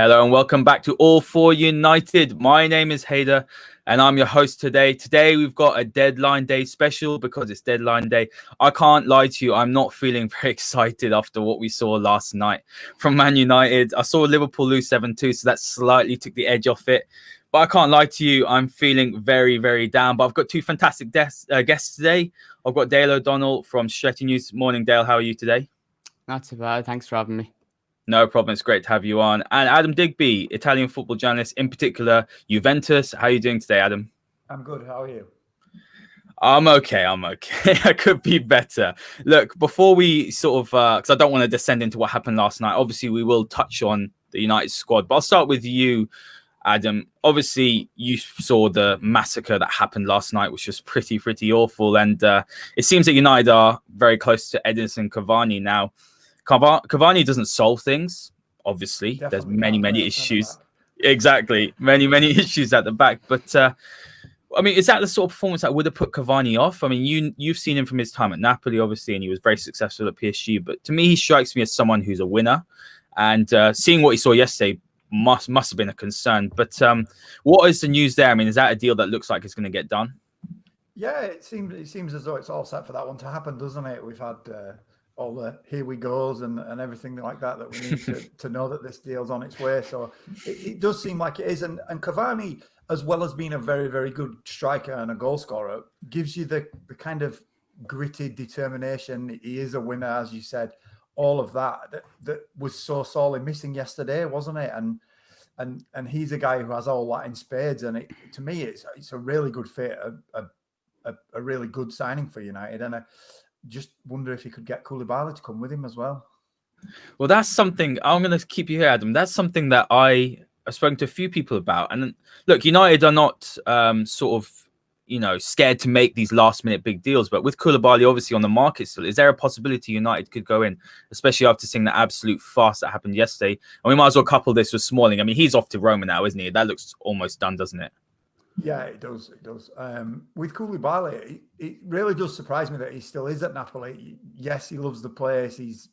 Hello and welcome back to All For United. My name is Hader and I'm your host today. Today we've got a deadline day special because it's deadline day. I can't lie to you, I'm not feeling very excited after what we saw last night from Man United. I saw Liverpool lose 7-2, so that slightly took the edge off it. But I can't lie to you, I'm feeling very, very down. But I've got two fantastic guests today. I've got Dale O'Donnell from Stretty News. Morning, Dale. How are you today? Not too bad. Thanks for having me. No problem. It's great to have you on. And Adam Digby, Italian football journalist, in particular, Juventus. How are you doing today, Adam? I'm good. How are you? I'm okay. I could be better. Look, before we sort of, because I don't want to descend into what happened last night. Obviously, we will touch on the United squad. But I'll start with you, Adam. Obviously, you saw the massacre that happened last night, which was pretty awful. And it seems that United are very close to Edinson Cavani now. Cavani doesn't solve things, obviously. Definitely. There's many issues. Exactly. Many issues at the back. But, I mean, is that the sort of performance that would have put Cavani off? I mean, you've seen him from his time at Napoli, obviously, and he was very successful at PSG. But to me, he strikes me as someone who's a winner. And seeing what he saw yesterday must have been a concern. But what is the news there? I mean, is that a deal that looks like it's going to get done? Yeah, it seems as though it's all set for that one to happen, doesn't it? We've had... all the here we goes and everything like that we need to know that this deal's on its way. So it does seem like it is. And Cavani, as well as being a very, very good striker and a goal scorer, gives you the kind of gritty determination. He is a winner, as you said. All of that was so sorely missing yesterday, wasn't it? And he's a guy who has all that in spades. And to me, it's a really good fit, a really good signing for United. And just wonder if he could get Koulibaly to come with him as well. Well, that's something I'm going to keep you here, Adam. That's something that I've spoken to a few people about. And look, United are not sort of, scared to make these last minute big deals. But with Koulibaly obviously on the market still, is there a possibility United could go in, especially after seeing the absolute farce that happened yesterday? And we might as well couple this with Smalling. I mean, he's off to Roma now, isn't he? That looks almost done, doesn't it? Yeah, it does. It does. With Koulibaly, it really does surprise me that he still is at Napoli. Yes, he loves the place. He's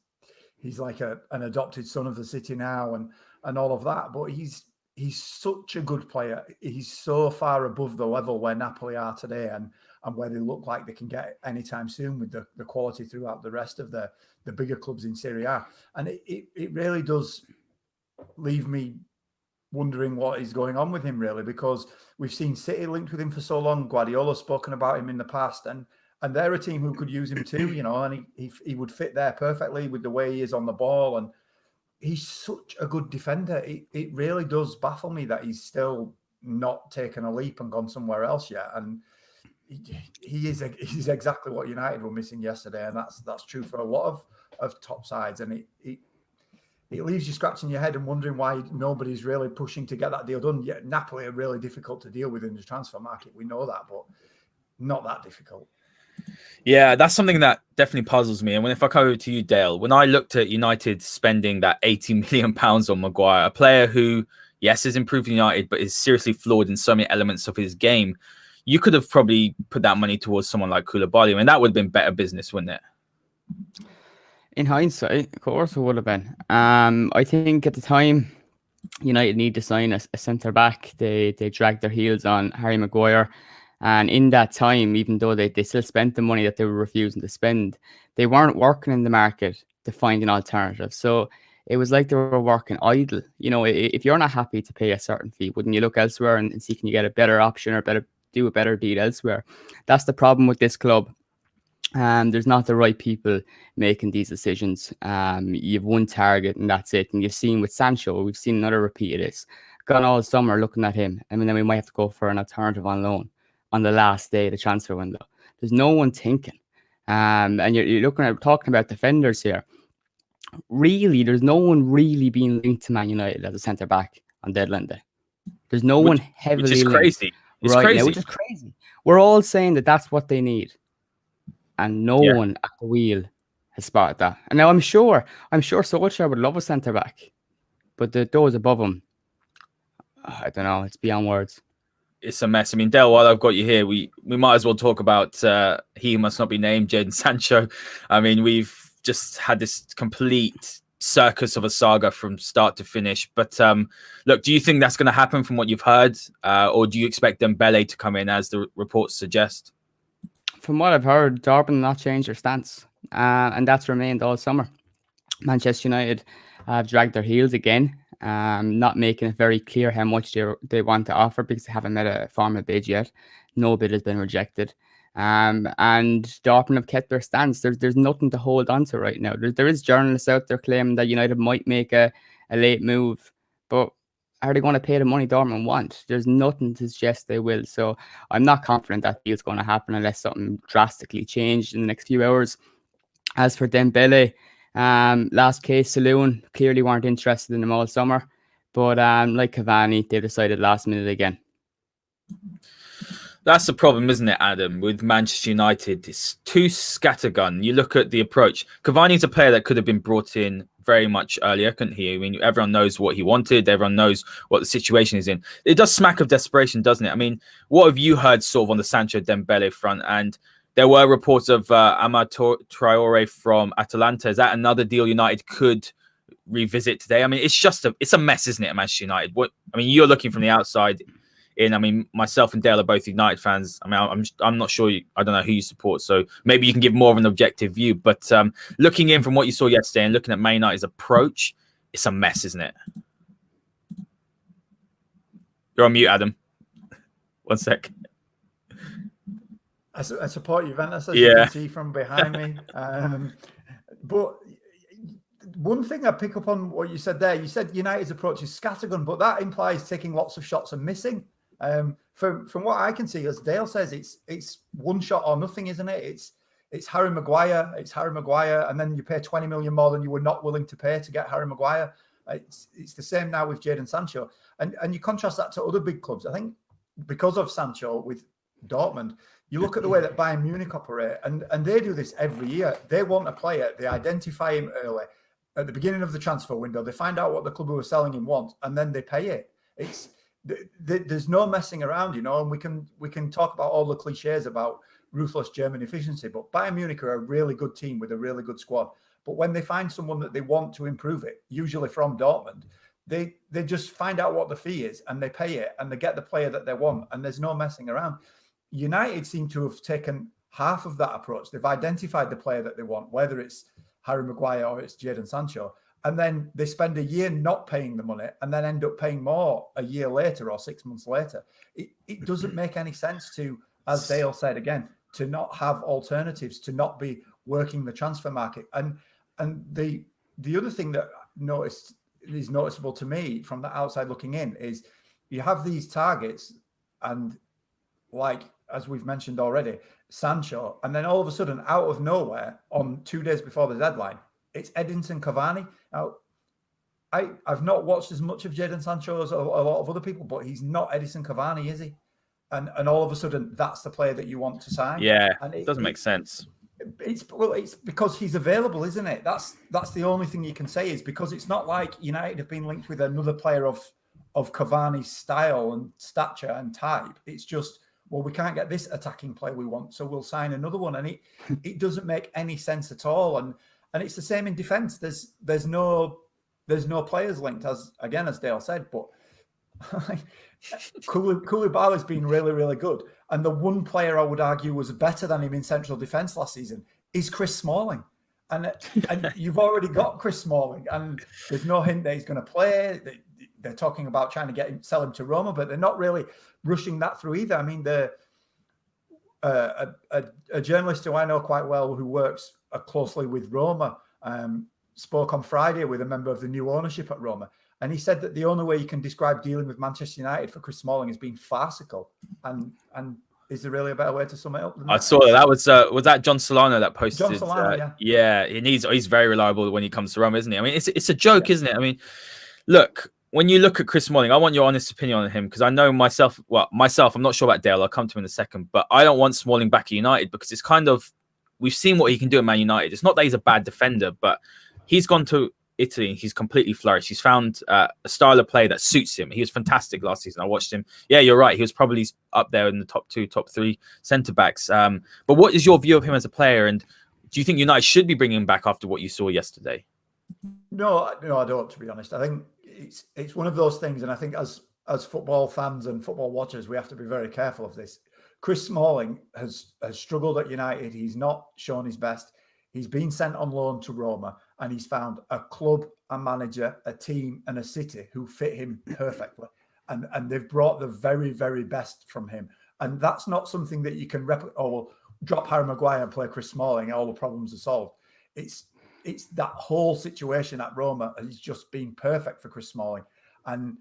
like an adopted son of the city now, and all of that. But he's such a good player. He's so far above the level where Napoli are today, and where they look like they can get anytime soon with the quality throughout the rest of the bigger clubs in Serie A. And it really does leave me wondering what is going on with him, really, because we've seen City linked with him for so long. Guardiola's spoken about him in the past, and they're a team who could use him too, and he would fit there perfectly with the way he is on the ball, and he's such a good defender. It really does baffle me that he's still not taken a leap and gone somewhere else yet, and he's exactly what United were missing yesterday, and that's true for a lot of top sides, and it leaves you scratching your head and wondering why nobody's really pushing to get that deal done. Yeah, Napoli are really difficult to deal with in the transfer market. We know that, but not that difficult. Yeah, that's something that definitely puzzles me. And if I come over to you, Dale, when I looked at United spending that £80 million on Maguire, a player who, yes, has improved United, but is seriously flawed in so many elements of his game, you could have probably put that money towards someone like Koulibaly. I mean, that would have been better business, wouldn't it? In hindsight, of course it would have been. I think at the time, United need to sign a centre back. They dragged their heels on Harry Maguire, and in that time, even though they still spent the money that they were refusing to spend, they weren't working in the market to find an alternative. So it was like they were working idle. If you're not happy to pay a certain fee, wouldn't you look elsewhere and see can you get a better option or do a better deal elsewhere? That's the problem with this club. There's not the right people making these decisions. You've one target and that's it. And you've seen with Sancho, we've seen another repeat of this. Gone all summer looking at him. I mean, then we might have to go for an alternative on loan on the last day of the transfer window. There's no one thinking. And you're talking about defenders here. Really, there's no one really being linked to Man United as a centre back on deadline day. There's no one heavily which is crazy. It's crazy. Now, which is crazy. We're all saying that that's what they need. And no one at the wheel has spotted that. And now I'm sure Solskjaer would love a centre back, but those above him, I don't know. It's beyond words. It's a mess. I mean, Dale, while I've got you here, we might as well talk about he must not be named, Jadon Sancho. I mean, we've just had this complete circus of a saga from start to finish. But look, do you think that's going to happen from what you've heard, or do you expect Dembele to come in as the reports suggest? From what I've heard, Dortmund not changed their stance, and that's remained all summer. Manchester United have dragged their heels again, not making it very clear how much they want to offer because they haven't made a formal bid yet. No bid has been rejected. And Dortmund have kept their stance. There's nothing to hold on to right now. There is journalists out there claiming that United might make a late move, but are they going to pay the money Dortmund want? There's nothing to suggest they will. So I'm not confident that deal's going to happen unless something drastically changed in the next few hours. As for Dembele, last case saloon, clearly weren't interested in him all summer. But like Cavani, they decided last minute again. That's the problem, isn't it, Adam, with Manchester United? It's too scattergun. You look at the approach. Cavani's a player that could have been brought in very much earlier, couldn't he? I mean, everyone knows what he wanted. Everyone knows what the situation is in. It does smack of desperation, doesn't it? I mean, what have you heard sort of on the Sancho Dembele front? And there were reports of Amad Traore from Atalanta. Is that another deal United could revisit today? I mean, it's a mess, isn't it, at Manchester United? You're looking from the outside in. I mean, myself and Dale are both United fans. I mean, I'm not sure. I don't know who you support, so maybe you can give more of an objective view. But looking in from what you saw yesterday and looking at Man United's approach, it's a mess, isn't it? You're on mute, Adam. 1 sec. I support Juventus, as you can see from behind me. But one thing I pick up on what you said there, you said United's approach is scattergun, but that implies taking lots of shots and missing. From what I can see, as Dale says, it's one shot or nothing, isn't it? It's Harry Maguire, and then you pay 20 million more than you were not willing to pay to get Harry Maguire. It's the same now with Jadon Sancho, and you contrast that to other big clubs. I think because of Sancho with Dortmund, you look at the way that Bayern Munich operate, and they do this every year. They want a player, they identify him early at the beginning of the transfer window. They find out what the club who are selling him wants, and then they pay it. There's no messing around, and we can talk about all the cliches about ruthless German efficiency, but Bayern Munich are a really good team with a really good squad. But when they find someone that they want to improve it, usually from Dortmund, they just find out what the fee is and they pay it and they get the player that they want, and there's no messing around. United seem to have taken half of that approach. They've identified the player that they want, whether it's Harry Maguire or it's Jadon Sancho, and then they spend a year not paying the money and then end up paying more a year later or 6 months later. It doesn't make any sense to, as Dale said again, to not have alternatives, to not be working the transfer market. And the other thing that is noticeable to me from the outside looking in is you have these targets, and like, as we've mentioned already, Sancho, and then all of a sudden, out of nowhere, on 2 days before the deadline, it's Edinson Cavani. Now, I've not watched as much of Jadon Sancho as a lot of other people, but he's not Edinson Cavani, is he? And all of a sudden, that's the player that you want to sign. Yeah, and it doesn't make sense. It's because he's available, isn't it? That's the only thing you can say, is because it's not like United have been linked with another player of Cavani's style and stature and type. It's just, well, we can't get this attacking player we want, so we'll sign another one. And it doesn't make any sense at all. And it's the same in defence. There's no players linked, as Dale said, but Koulibaly's been really, really good. And the one player I would argue was better than him in central defence last season is Chris Smalling. And you've already got Chris Smalling, and there's no hint that he's going to play. They're talking about trying to sell him to Roma, but they're not really rushing that through either. I mean, a journalist who I know quite well, who works closely with Roma, spoke on Friday with a member of the new ownership at Roma, and he said that the only way you can describe dealing with Manchester United for Chris Smalling as being farcical. And is there really a better way to sum it up than that? I saw that. Was that John Solano that posted? John Solano, yeah. He's very reliable when he comes to Roma, isn't he? I mean, it's a joke, isn't it? I mean, look, when you look at Chris Smalling, I want your honest opinion on him, because I know myself, I'm not sure about Dale. I'll come to him in a second, but I don't want Smalling back at United because it's kind of, we've seen what he can do at Man United. It's not that he's a bad defender, but he's gone to Italy and he's completely flourished. He's found a style of play that suits him. He was fantastic last season. I watched him. Yeah, you're right. He was probably up there in the top 2, top 3 centre backs. But what is your view of him as a player? And do you think United should be bringing him back after what you saw yesterday? No, I don't. To be honest, I think it's one of those things, and I think as football fans and football watchers, we have to be very careful of this. Chris Smalling has struggled at United. He's not shown his best. He's been sent on loan to Roma, and he's found a club, a manager, a team, and a city who fit him perfectly. And they've brought the very, very best from him. And that's not something that you can replicate. Oh, well, drop Harry Maguire and play Chris Smalling, all the problems are solved. It's that whole situation at Roma has just been perfect for Chris Smalling, and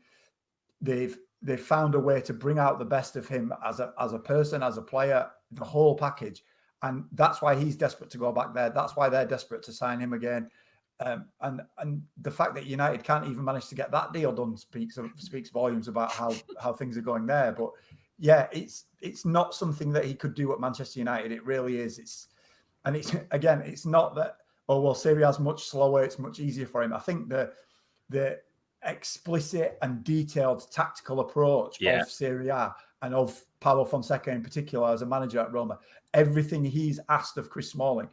they've found a way to bring out the best of him as a person, as a player, the whole package, and that's why he's desperate to go back there. That's why they're desperate to sign him again, and the fact that United can't even manage to get that deal done speaks volumes about how things are going there. But yeah, it's not something that he could do at Manchester United. It really is. It's not that, oh, well, Serie A is much slower, it's much easier for him. I think the explicit and detailed tactical approach of Serie A and of Paulo Fonseca in particular as a manager at Roma, everything he's asked of Chris Smalling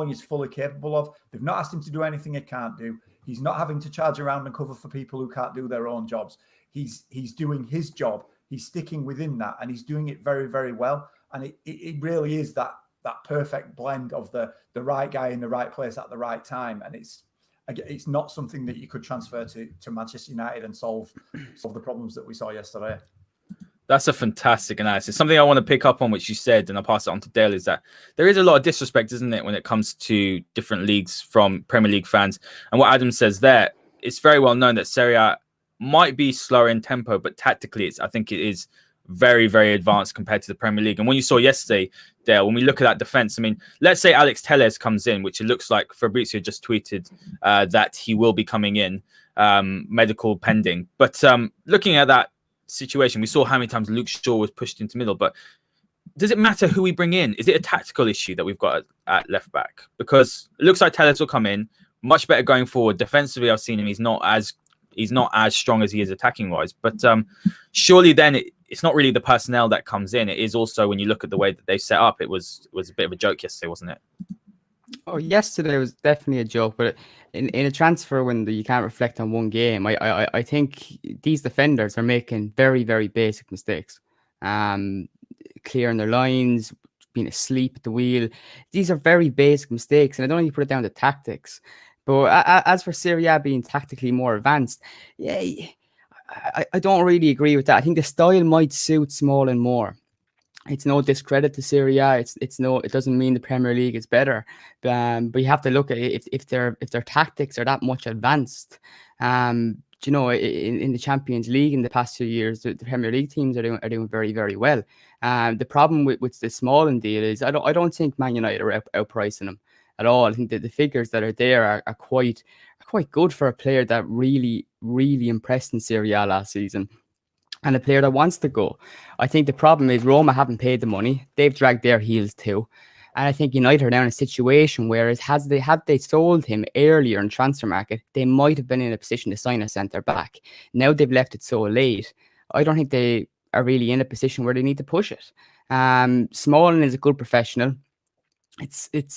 is fully capable of. They've not asked him to do anything he can't do. He's not having to charge around and cover for people who can't do their own jobs. He's doing his job. He's sticking within that, and he's doing it very, very well. And it really is that perfect blend of the right guy in the right place at the right time. And it's not something that you could transfer to Manchester United and solve the problems that we saw yesterday. That's a fantastic analysis. Something I want to pick up on, which you said, and I'll pass it on to Dale, is that there is a lot of disrespect, isn't it, when it comes to different leagues from Premier League fans. And what Adam says there, it's very well known that Serie A might be slower in tempo, but tactically, I think it is very, very advanced compared to the Premier League. And when you saw yesterday, Dale, when we look at that defense, I mean, let's say Alex Telles comes in, which it looks like Fabrizio just tweeted that he will be coming in, medical pending. But looking at that situation, we saw how many times Luke Shaw was pushed into middle. But does it matter who we bring in? Is it a tactical issue that we've got at left back? Because it looks like Telles will come in much better going forward. Defensively, I've seen him. He's not as strong as he is attacking wise. But surely then it's not really the personnel that comes in. It is also, when you look at the way that they set up, it was a bit of a joke yesterday, wasn't it? Oh, yesterday was definitely a joke, but in a transfer window, you can't reflect on one game. I think these defenders are making very, very basic mistakes. Clearing their lines, being asleep at the wheel. These are very basic mistakes, and I don't think you put it down to tactics. But as for Serie A being tactically more advanced, yeah, I don't really agree with that. I think the style might suit Smalling more. It's no discredit to Serie A. It doesn't mean the Premier League is better. But you have to look at it if their tactics are that much advanced. In the Champions League in the past 2 years, the Premier League teams are doing very, very well. The problem with the Smalling deal is I don't think Man United are outpricing them at all. I think that the figures that are there are quite good for a player that really, really impressed in Serie A last season, and a player that wants to go. I think the problem is Roma haven't paid the money. They've dragged their heels too. And I think United are now in a situation where had they sold him earlier in transfer market, they might have been in a position to sign a centre back. Now they've left it so late. I don't think they are really in a position where they need to push it. Smalling is a good professional.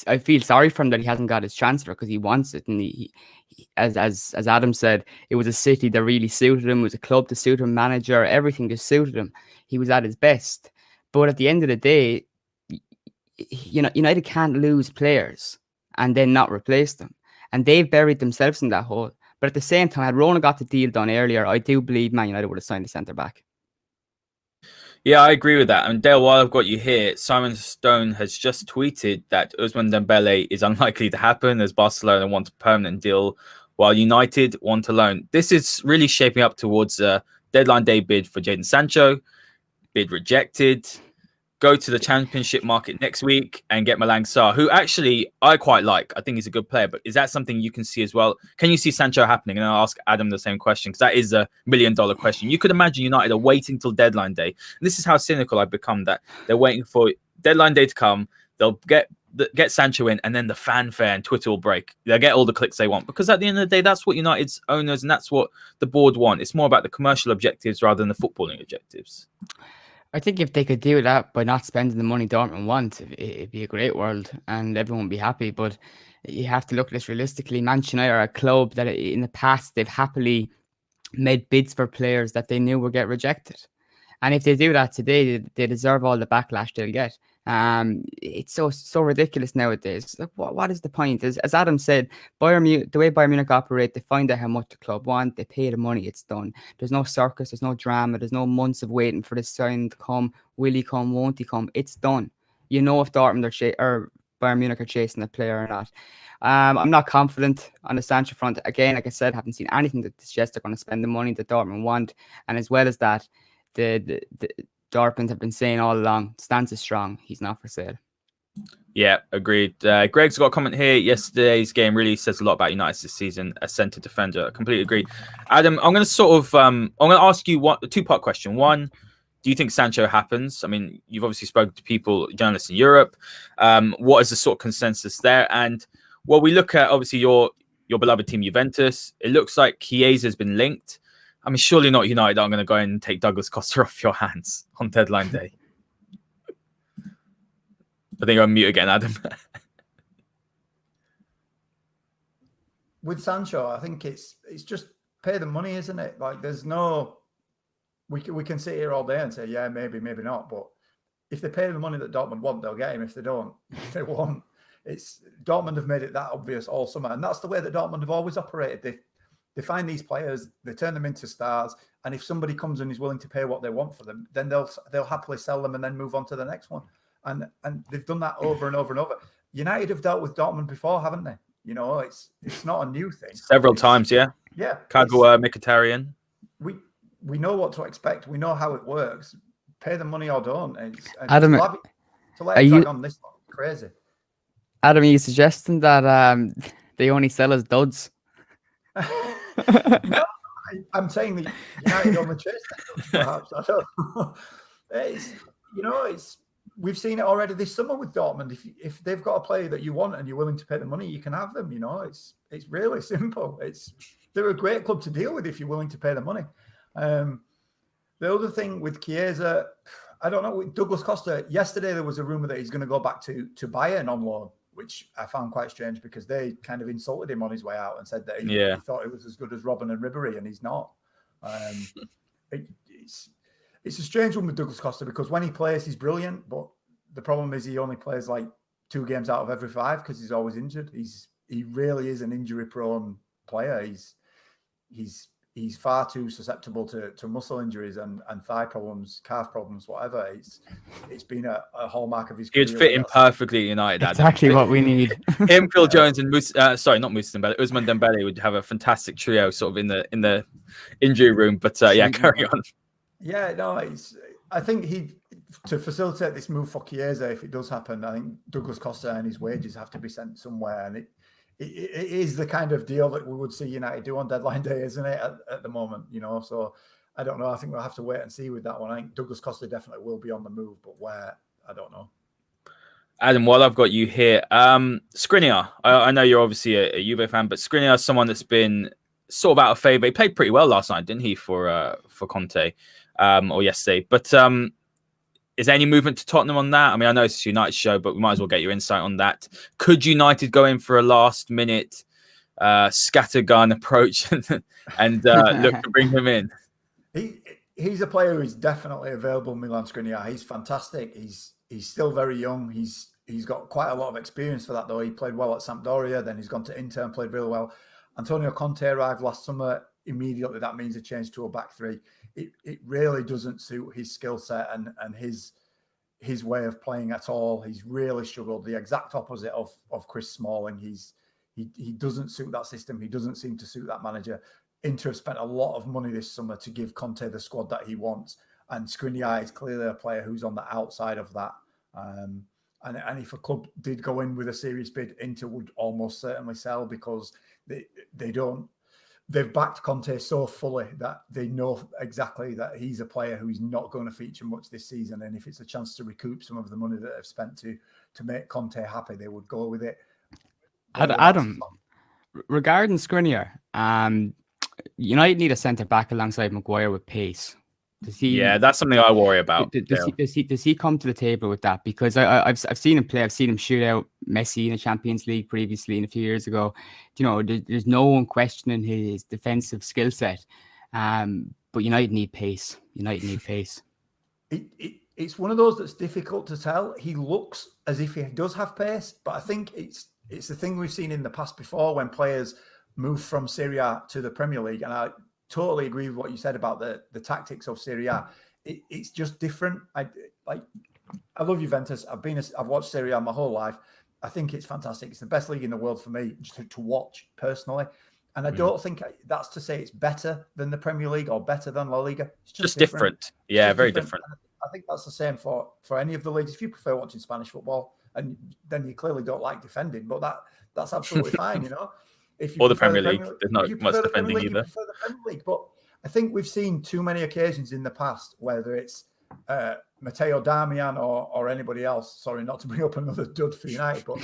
I feel sorry for him that he hasn't got his transfer because he wants it, and he as Adam said, it was a city that really suited him. It was a club that suited him, manager, everything just suited him. He was at his best. But at the end of the day, United can't lose players and then not replace them, and they've buried themselves in that hole. But at the same time, had Rona got the deal done earlier, I do believe Man United would have signed a centre back. Yeah, I agree with that. And Dale, while I've got you here, Simon Stone has just tweeted that Ousmane Dembele is unlikely to happen as Barcelona want a permanent deal while United want a loan. This is really shaping up towards a deadline day bid for Jadon Sancho, bid rejected, go to the championship market next week and get Malang Sarr, who actually I quite like. I think he's a good player, but is that something you can see as well? Can you see Sancho happening? And I'll ask Adam the same question, because that is $1 million question. You could imagine United are waiting till deadline day. And this is how cynical I've become, that they're waiting for deadline day to come. They'll get Sancho in, and then the fanfare and Twitter will break. They'll get all the clicks they want, because at the end of the day, that's what United's owners and that's what the board want. It's more about the commercial objectives rather than the footballing objectives. I think if they could do that by not spending the money Dortmund want, it'd be a great world and everyone would be happy. But you have to look at this realistically. Manchester United are a club that in the past they've happily made bids for players that they knew would get rejected. And if they do that today, they deserve all the backlash they'll get. It's so ridiculous nowadays. Like, what is the point? As Adam said, the way Bayern Munich operate, they find out how much the club want, they pay the money, it's done. There's no circus, there's no drama, there's no months of waiting for this sign to come. Will he come? Won't he come? It's done. You know if Dortmund or Bayern Munich are chasing the player or not. I'm not confident on the Sancho front. Again, like I said, haven't seen anything that suggests they're going to spend the money that Dortmund want. And as well as that, the Dortmund have been saying all along, stance is strong. He's not for sale. Yeah, agreed. Greg's got a comment here. Yesterday's game really says a lot about United this season. A centre defender. I completely agree. Adam, I'm going to I'm going to ask you a two-part question. One, do you think Sancho happens? I mean, you've obviously spoken to people, journalists in Europe. What is the sort of consensus there? And we look at obviously your beloved team Juventus. It looks like Chiesa has been linked. I mean, surely not United are going to go and take Douglas Costa off your hands on deadline day. I think I'm mute again, Adam. With Sancho, I think it's just pay the money, isn't it? Like, there's no... We can sit here all day and say, yeah, maybe not. But if they pay the money that Dortmund want, they'll get him. If they don't, they won't. Dortmund have made it that obvious all summer. And that's the way that Dortmund have always operated. They find these players, they turn them into stars, and if somebody comes and is willing to pay what they want for them, then they'll happily sell them and then move on to the next one. And they've done that over and over and over. United have dealt with Dortmund before, haven't they? You know, it's not a new thing. Several times, yeah. Yeah. Kagawa, Mkhitaryan. We know what to expect. We know how it works. Pay the money or don't. Adam, to let it drag on this one, crazy. Adam, are you suggesting that they only sell as duds? No, I'm saying that United on the chase, perhaps. I don't know. We've seen it already this summer with Dortmund. If they've got a player that you want and you're willing to pay the money, you can have them. You know, it's really simple. They're a great club to deal with if you're willing to pay the money. The other thing with Chiesa, I don't know, with Douglas Costa, yesterday there was a rumor that he's going to go back to Bayern on loan, which I found quite strange because they kind of insulted him on his way out and said that he thought it was as good as Robben and Ribéry, and he's not. It's a strange one with Douglas Costa because when he plays, he's brilliant, but the problem is he only plays like 2 games out of every 5 because he's always injured. He really is an injury-prone player. He's far too susceptible to muscle injuries and thigh problems, calf problems, whatever. It's been a hallmark of his career. He'd fit in perfectly at United. Exactly what we need. Him, Phil Jones, and Ousmane Dembele would have a fantastic trio, sort of in the injury room. But carry on. Yeah, no, I think to facilitate this move for Chiesa, if it does happen, I think Douglas Costa and his wages have to be sent somewhere, and it is the kind of deal that we would see United do on deadline day, isn't it, at the moment, you know? So I don't know. I think we'll have to wait and see with that one. I think Douglas Costa definitely will be on the move, but where, I don't know. Adam, while I've got you here, Skriniar, I know you're obviously a Juve fan, but Skriniar is someone that's been sort of out of favour. He played pretty well last night, didn't he, for Conte or yesterday? But is there any movement to Tottenham on that? I mean, I know it's a United show, but we might as well get your insight on that. Could United go in for a last-minute scattergun approach and look to bring him in? He's a player who's definitely available, Milan Skriniar. He's fantastic. He's still very young. He's got quite a lot of experience for that, though. He played well at Sampdoria, then he's gone to Inter and played really well. Antonio Conte arrived last summer. Immediately, that means a change to a back three. It really doesn't suit his skill set and his way of playing at all. He's really struggled. The exact opposite of Chris Smalling. He doesn't suit that system. He doesn't seem to suit that manager. Inter have spent a lot of money this summer to give Conte the squad that he wants, and Skriniar is clearly a player who's on the outside of that. And if a club did go in with a serious bid, Inter would almost certainly sell because they've backed Conte so fully that they know exactly that he's a player who's not going to feature much this season. And if it's a chance to recoup some of the money that they've spent to make Conte happy, they would go with it. Adam, regarding Skriniar, United need a centre back alongside Maguire with pace. Does he? Yeah, that's something I worry about. Does he come to the table with that? Because I've seen him play. I've seen him shoot out Messi in the Champions League previously, and a few years ago. You know, there's no one questioning his defensive skill set. But United need pace. It's one of those that's difficult to tell. He looks as if he does have pace, but I think it's the thing we've seen in the past before when players move from Serie A to the Premier League, and I totally agree with what you said about the tactics of Serie A. It's just different. I love Juventus. I've watched Serie A my whole life. I think it's fantastic. It's the best league in the world for me to watch personally. And I don't think that's to say it's better than the Premier League or better than La Liga. It's just different. Yeah, just very different. I think that's the same for any of the leagues. If you prefer watching Spanish football, and then you clearly don't like defending, but that's absolutely fine, you know. Or the Premier League. There's not much defending either. You prefer the Premier League, but I think we've seen too many occasions in the past, whether it's Matteo Darmian or anybody else. Sorry, not to bring up another dud for United, but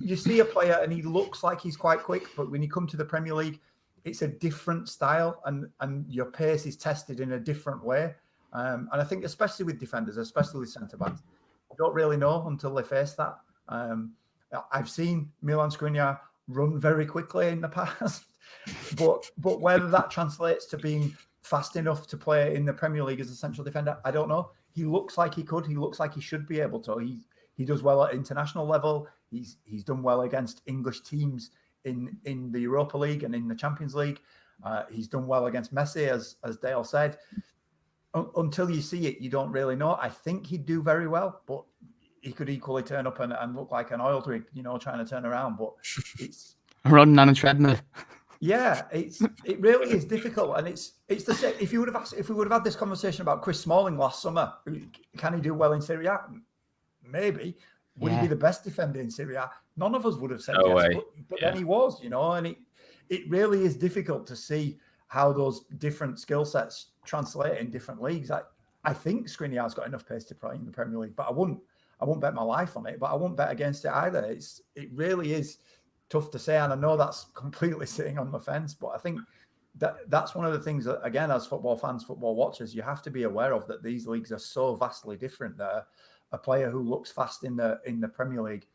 you see a player and he looks like he's quite quick, but when you come to the Premier League, it's a different style, and your pace is tested in a different way. And I think especially with defenders, especially with centre-backs, you don't really know until they face that. I've seen Milan Skriniar run very quickly in the past, but whether that translates to being fast enough to play in the Premier League as a central defender, I don't know. He looks like he could. He looks like he should be able to. He does well at international level. He's done well against English teams in the Europa League and in the Champions League. He's done well against Messi, as Dale said. Until you see it, you don't really know. I think he'd do very well, but he could equally turn up and look like an oil rig, you know, trying to turn around. But it's running on a treadmill. Yeah, it really is difficult, and it's the same. If we would have had this conversation about Chris Smalling last summer, can he do well in Serie A? Maybe. Would he be the best defender in Serie A? None of us would have said yes, but then he was, you know, and it really is difficult to see how those different skill sets translate in different leagues. I think Skriniar's got enough pace to play in the Premier League, but I wouldn't bet my life on it, but I wouldn't bet against it either. It really is tough to say, and I know that's completely sitting on the fence, but I think that's one of the things that, again, as football fans, football watchers, you have to be aware of, that these leagues are so vastly different that a player who looks fast in the Premier League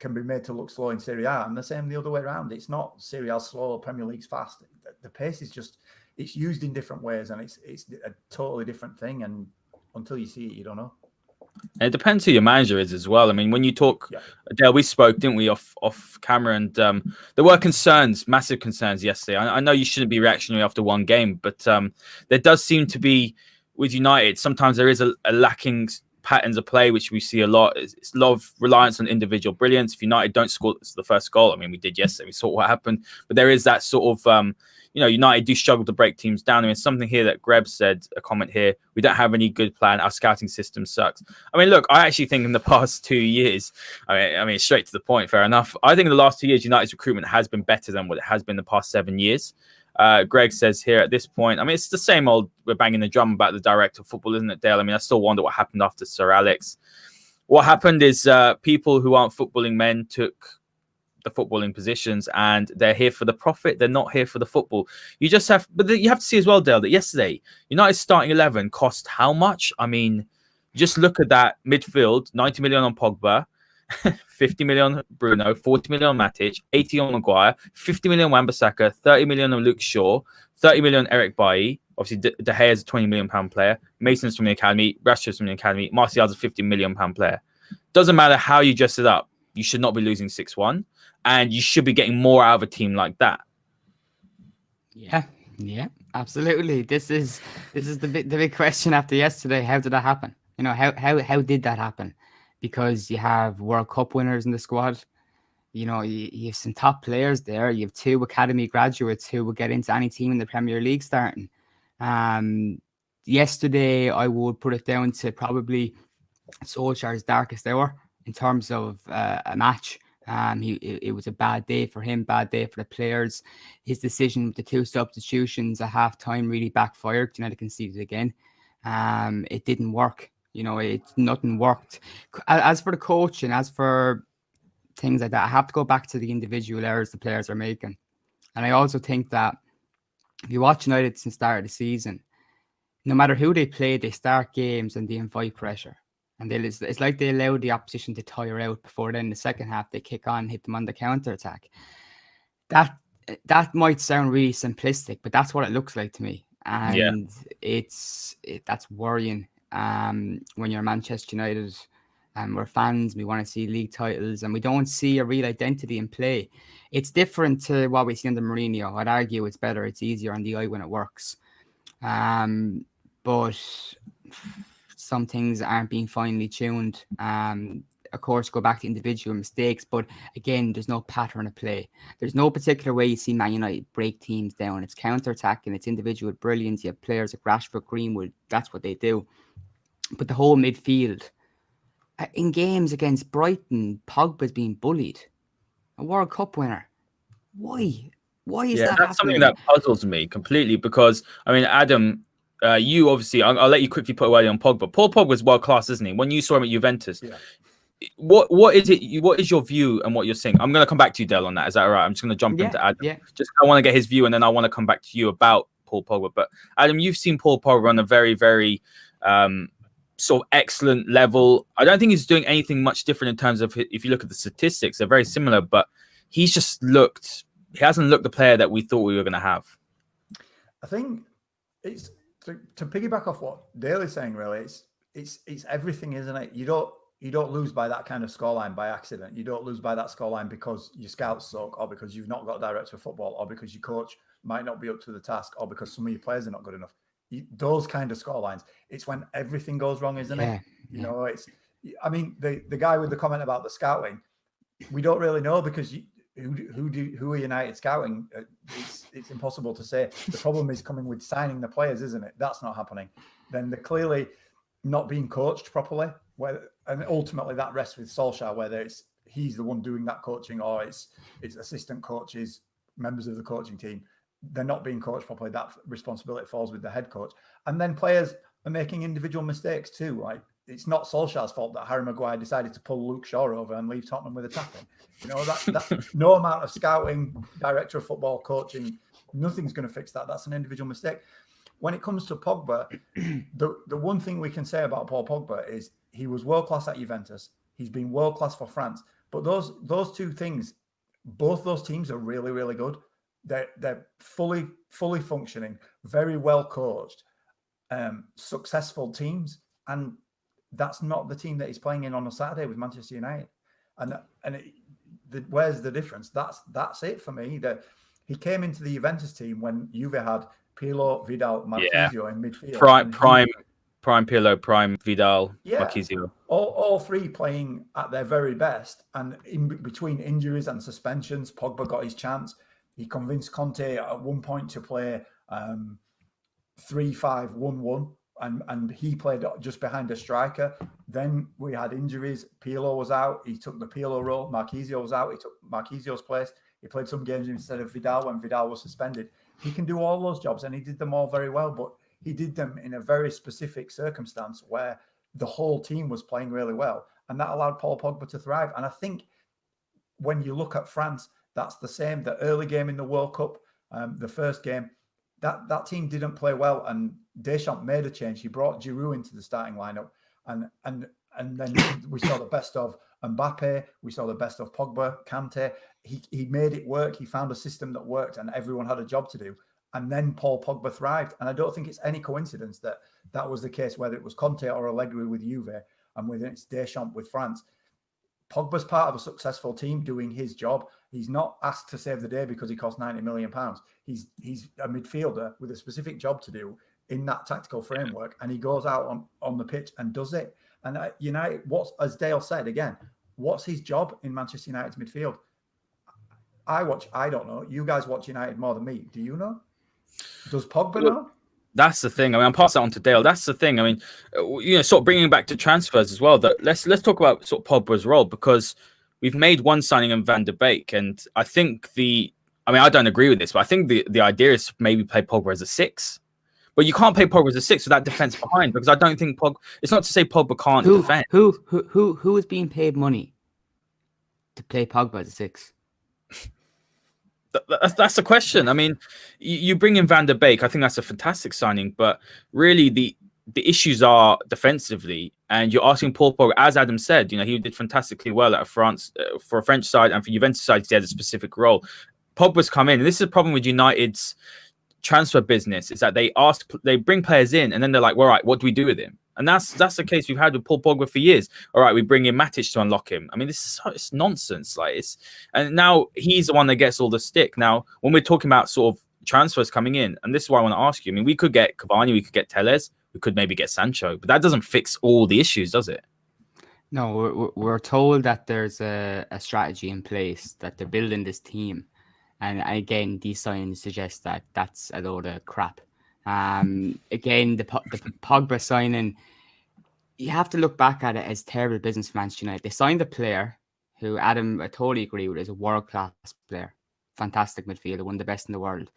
can be made to look slow in Serie A, and the same the other way around. It's not Serie A slow, Premier League's fast. The pace is just, it's used in different ways, and it's a totally different thing, and until you see it, you don't know. And it depends who your manager is as well. I mean, when you talk, Dale, we spoke, didn't we, off camera, and there were massive concerns yesterday. I know you shouldn't be reactionary after one game, but there does seem to be, with United, sometimes there is a lacking patterns of play, which we see a lot. It's a lot of reliance on individual brilliance. If United don't score the first goal, I mean, we did yesterday, we saw what happened, but there is that sort of, United do struggle to break teams down. I mean, something here that Greb said, a comment here, we don't have any good plan. Our scouting system sucks. I mean, look, I actually think in the past 2 years, I mean, straight to the point, fair enough. I think in the last 2 years, United's recruitment has been better than what it has been the past 7 years. Greg says here at this point, I mean, it's the same old, we're banging the drum about the director of football, isn't it, Dale? I mean, I still wonder what happened after Sir Alex. What happened is people who aren't footballing men took the footballing positions, and they're here for the profit. They're not here for the football. You just have, but you have to see as well, Dale, that yesterday, United's starting 11 cost how much? I mean, just look at that midfield, 90 million on Pogba, 50 million on Bruno, 40 million on Matic, 80 on Maguire, 50 million on Wan-Bissaka, 30 million on Luke Shaw, 30 million on Eric Bailly. Obviously, De Gea is a 20 million pound player. Mason's from the academy. Rashford's from the academy. Martial's a 50 million pound player. Doesn't matter how you dress it up. You should not be losing 6-1, and you should be getting more out of a team like that. Yeah, absolutely. This is the big question after yesterday. How did that happen? You know, how did that happen? Because you have World Cup winners in the squad. You know, you have some top players there. You have 2 academy graduates who will get into any team in the Premier League starting. Yesterday, I would put it down to probably Solskjaer's darkest hour in terms of a match. It was a bad day for him, bad day for the players. His decision with the 2 substitutions at half-time really backfired. United conceded again. It didn't work. You know, nothing worked. As for the coach and as for things like that, I have to go back to the individual errors the players are making. And I also think that if you watch United since the start of the season, no matter who they play, they start games and they invite pressure. And it's like they allow the opposition to tire out before then the second half they kick on and hit them on the counter attack. That might sound really simplistic, but that's what it looks like to me. And that's worrying when you're Manchester United and we're fans. We want to see league titles and we don't see a real identity in play. It's different to what we see under Mourinho. I'd argue it's better. It's easier on the eye when it works. But some things aren't being finely tuned. Of course, go back to individual mistakes, but again, there's no pattern of play. There's no particular way you see Man United break teams down. It's counter-attacking, it's individual brilliance. You have players like Rashford, Greenwood, that's what they do. But the whole midfield, in games against Brighton, Pogba's being bullied. A World Cup winner. Why? Why is that that's happening? something that puzzles me completely because, I mean, Adam, you obviously, I'll let you quickly put away on Pogba. Paul Pogba's world class, isn't he? When you saw him at Juventus, what is it? What is your view and what you're saying? I'm going to come back to you, Del, on that. Is that all right? I'm just going to jump into Adam. Yeah. Just I want to get his view, and then I want to come back to you about Paul Pogba. But Adam, you've seen Paul Pogba on a very, very sort of excellent level. I don't think he's doing anything much different in terms of, if you look at the statistics, they're very similar, but he hasn't looked the player that we thought we were going to have. I think it's to piggyback off what Dale is saying. Really, it's everything, isn't it? You don't lose by that kind of scoreline by accident. You don't lose by that scoreline because your scouts suck, or because you've not got a director of football, or because your coach might not be up to the task, or because some of your players are not good enough. Those kind of scorelines. It's when everything goes wrong, isn't it? You know, it's. I mean, the guy with the comment about the scouting, we don't really know because who are United scouting? It's impossible to say. The problem is coming with signing the players, isn't it? That's not happening. Then they're clearly not being coached properly. And ultimately that rests with Solskjaer, whether he's the one doing that coaching or it's assistant coaches, members of the coaching team. They're not being coached properly. That responsibility falls with the head coach. And then players are making individual mistakes too. Like, it's not Solskjaer's fault that Harry Maguire decided to pull Luke Shaw over and leave Tottenham with a tackle. You know, that no amount of scouting, director of football, coaching, nothing's going to fix that. That's an individual mistake. When it comes to Pogba, the one thing we can say about Paul Pogba is he was world-class at Juventus. He's been world-class for France. But those two things, both those teams are really, really good. They're fully functioning, very well coached, successful teams. And that's not the team that he's playing in on a Saturday with Manchester United. Where's the difference? That's it for me. That he came into the Juventus team when Juve had Pirlo, Vidal, Marquisio in midfield. Prime Pirlo, prime Vidal, Marquisio. All three playing at their very best. And in between injuries and suspensions, Pogba got his chance. He convinced Conte at one point to play 3-5-1-1. And he played just behind a striker. Then we had injuries. Pirlo was out. He took the Pirlo role. Marquisio was out. He took Marquisio's place. He played some games instead of Vidal when Vidal was suspended. He can do all those jobs, and he did them all very well. But he did them in a very specific circumstance where the whole team was playing really well. And that allowed Paul Pogba to thrive. And I think when you look at France, that's the same. The early game in the World Cup, the first game, that team didn't play well, and Deschamps made a change. He brought Giroud into the starting lineup, and then we saw the best of Mbappe. We saw the best of Pogba, Kante. He made it work. He found a system that worked, and everyone had a job to do. And then Paul Pogba thrived. And I don't think it's any coincidence that was the case, whether it was Conte or Allegri with Juve, and whether it's Deschamps with France. Pogba's part of a successful team doing his job. He's not asked to save the day because he cost £90 million. He's a midfielder with a specific job to do in that tactical framework, and he goes out on the pitch and does it. And United, as Dale said again, what's his job in Manchester United's midfield? I don't know. You guys watch United more than me. Do you know? Does Pogba know? That's the thing. I mean, I'll pass that on to Dale. That's the thing. I mean, sort of bringing it back to transfers as well. That let's talk about sort of Pogba's role, because we've made one signing in Van der Beek, and I think I don't agree with this, but I think the idea is to maybe play Pogba as a 6. But you can't play Pogba as a 6 with that defense behind, because I don't think Pogba. It's not to say Pogba can't defend. Who is being paid money to play Pogba as a 6? That's the question. I mean, you bring in Van der Beek. I think that's a fantastic signing, but really the issues are defensively, and you're asking Paul Pogba, as Adam said, he did fantastically well at France for a French side, and for Juventus side, he had a specific role. Pogba's come in, and this is a problem with United's transfer business, is that they bring players in, and then they're like, well, all right, what do we do with him? And that's the case we've had with Paul Pogba for years. All right, we bring in Matic to unlock him. I mean, it's nonsense. And now he's the one that gets all the stick. Now, when we're talking about sort of transfers coming in, and this is why I want to ask you. I mean, we could get Cavani, we could get Telles, we could maybe get Sancho, but that doesn't fix all the issues, does it? No, we're told that there's a strategy in place, that they're building this team. And again, these signings suggest that that's a load of crap. Again, the Pogba signing, you have to look back at it as terrible business for Manchester United. They signed a player who, Adam, I totally agree with, is a world-class player. Fantastic midfielder, one of the best in the world.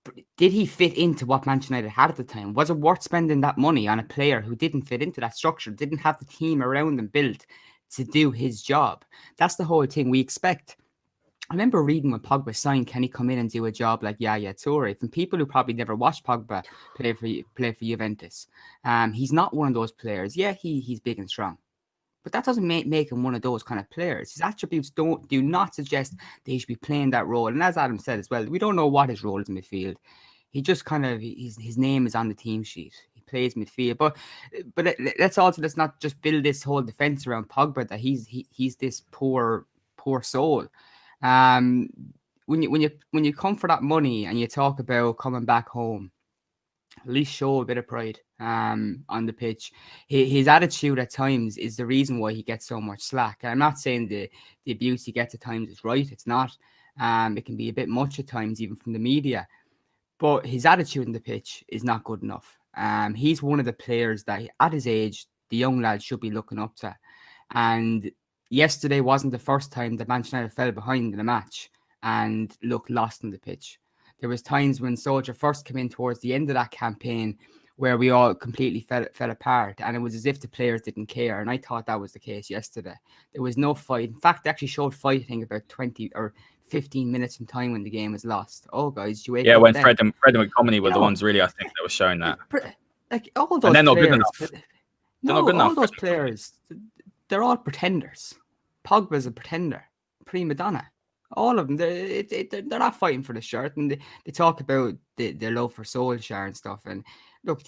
But did he fit into what Manchester United had at the time? Was it worth spending that money on a player who didn't fit into that structure, didn't have the team around him built to do his job? That's the whole thing we expect. I remember reading when Pogba signed, can he come in and do a job like Yaya Toure? From people who probably never watched Pogba play for Juventus. He's not one of those players. Yeah, he's big and strong, but that doesn't make him one of those kind of players. His attributes do not suggest that he should be playing that role. And as Adam said as well, we don't know what his role is in midfield. He just kind of, his name is on the team sheet. He plays midfield, but let's not just build this whole defense around Pogba that he's this poor soul. When you come for that money and you talk about coming back home, at least show a bit of pride on the pitch. His attitude at times is the reason why he gets so much slack. And I'm not saying the abuse he gets at times is right. It's not. It can be a bit much at times, even from the media. But his attitude on the pitch is not good enough. He's one of the players that, at his age, the young lads should be looking up to. And yesterday wasn't the first time that Manchester United fell behind in a match and looked lost on the pitch. There was times when Solskjaer first came in towards the end of that campaign where we all completely fell apart, and it was as if the players didn't care. And I thought that was the case yesterday. There was no fight. In fact, they actually showed fighting about 20 or 15 minutes in time when the game was lost. Oh, guys, did you wake up? Yeah, when then? Fred and McTominay were the ones really, I think, that were showing that. Like all those and they're not players, good enough. They're not good enough. All those players, they're all pretenders. Pogba's a pretender, prima donna. All of them, they're not fighting for the shirt, and they talk about their love for Solskjaer and stuff. And look,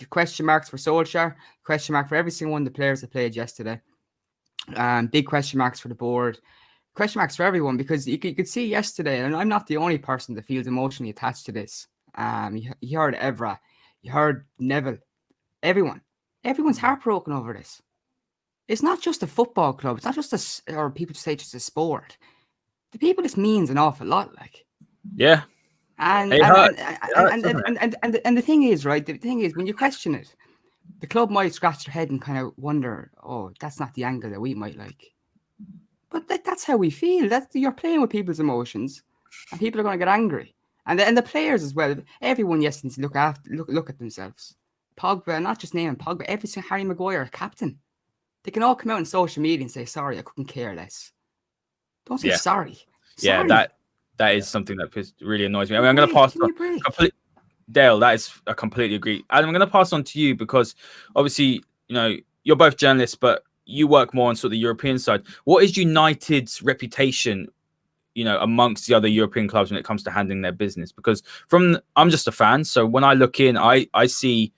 question marks for Solskjaer, question mark for every single one of the players that played yesterday. Big question marks for the board, question marks for everyone, because you could see yesterday, and I'm not the only person that feels emotionally attached to this. You heard Evra, you heard Neville, everyone's heartbroken over this. It's not just a football club. It's not just or people say just a sport. The people this means an awful lot, like. Yeah. And the thing is, right? The thing is, when you question it, the club might scratch their head and kind of wonder, oh, that's not the angle that we might like. But that's how we feel. You're playing with people's emotions, and people are going to get angry. And the players as well. Everyone needs to look at themselves. Pogba, not just naming Pogba, every single Harry Maguire, captain. They can all come out on social media and say, sorry, I couldn't care less. Don't say sorry. Yeah, that is something that really annoys me. I mean, I'm going to pass on. Dale, that is, I completely agree. Adam, I'm going to pass on to you because obviously, you're both journalists, but you work more on sort of the European side. What is United's reputation, amongst the other European clubs when it comes to handling their business? Because I'm just a fan. So when I look in, I see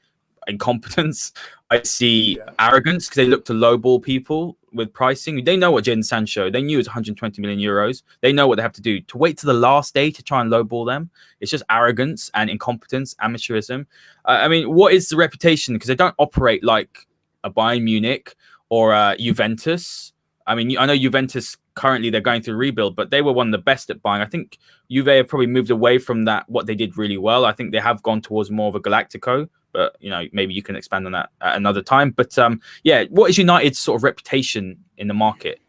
incompetence. I see arrogance because they look to lowball people with pricing. They know what Jadon Sancho, they knew it was 120 million euros. They know what they have to do. To wait to the last day to try and lowball them, it's just arrogance and incompetence, amateurism. I mean, what is the reputation? Because they don't operate like a Bayern Munich or a Juventus. I mean, I know Juventus currently they're going through a rebuild, but they were one of the best at buying. I think Juve have probably moved away from that, what they did really well. I think they have gone towards more of a Galactico. But, maybe you can expand on that at another time. But, what is United's sort of reputation in the market?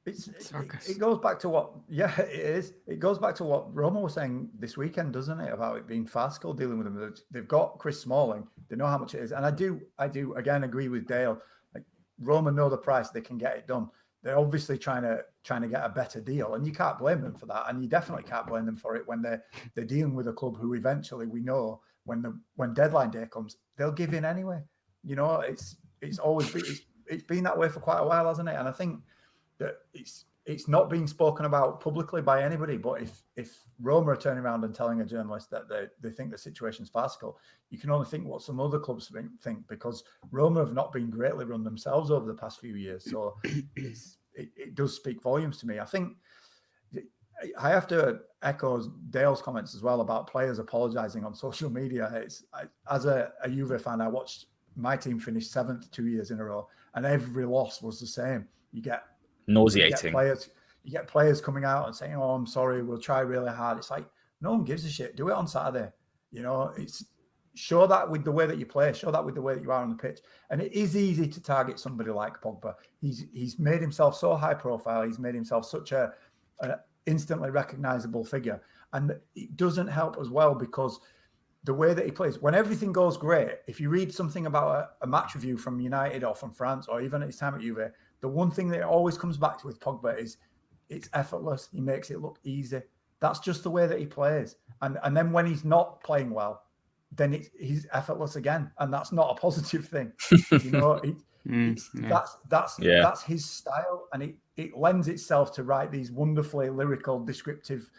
It goes back to what, it is. It goes back to what Roma was saying this weekend, doesn't it? About it being Farskell dealing with them. They've got Chris Smalling. They know how much it is. And I do again, agree with Dale. Like, Roma know the price. They can get it done. they're obviously trying to get a better deal, and you can't blame them for that, and you definitely can't blame them for it when they're dealing with a club who eventually, we know, when deadline day comes, they'll give in anyway. You know, it's always been, it's been that way for quite a while, hasn't it? And I think that it's not being spoken about publicly by anybody. But if Roma are turning around and telling a journalist that they think the situation's farcical, you can only think what some other clubs think, because Roma have not been greatly run themselves over the past few years. So it does speak volumes to me. I think I have to echo Dale's comments as well about players apologising on social media. As a Juve fan, I watched my team finish 7th 2 years in a row, and every loss was the same. You get nauseating. You get players coming out and saying, "Oh, I'm sorry, we'll try really hard." It's like, no one gives a shit. Do it on Saturday. You know, show that with the way that you play, show that with the way that you are on the pitch. And it is easy to target somebody like Pogba. He's made himself so high profile. He's made himself such a instantly recognizable figure. And it doesn't help as well, because the way that he plays, when everything goes great, if you read something about a match review from United or from France or even at his time at Juve, the one thing that it always comes back to with Pogba is it's effortless. He makes it look easy. That's just the way that he plays. And then when he's not playing well, then he's effortless again. And that's not a positive thing. You know, that's his style. And it lends itself to write these wonderfully lyrical, descriptive